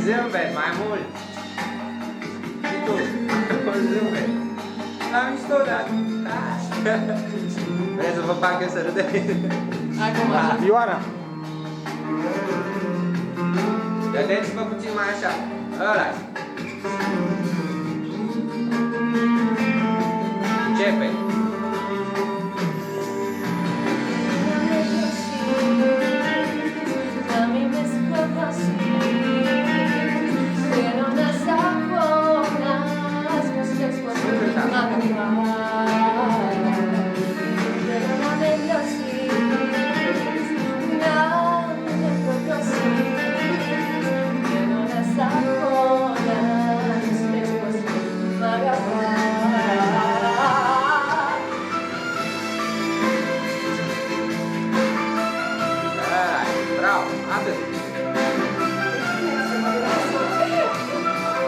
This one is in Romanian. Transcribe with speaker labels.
Speaker 1: Zâmbet, mai mult. Și tu, un zâmbet. La mișto, dar... Vrei să vă fac eu să râdeți?
Speaker 2: Acum,
Speaker 3: Ioana.
Speaker 1: Dădeți-vă puțin mai așa. Ăla. Începe. Bravo, atât.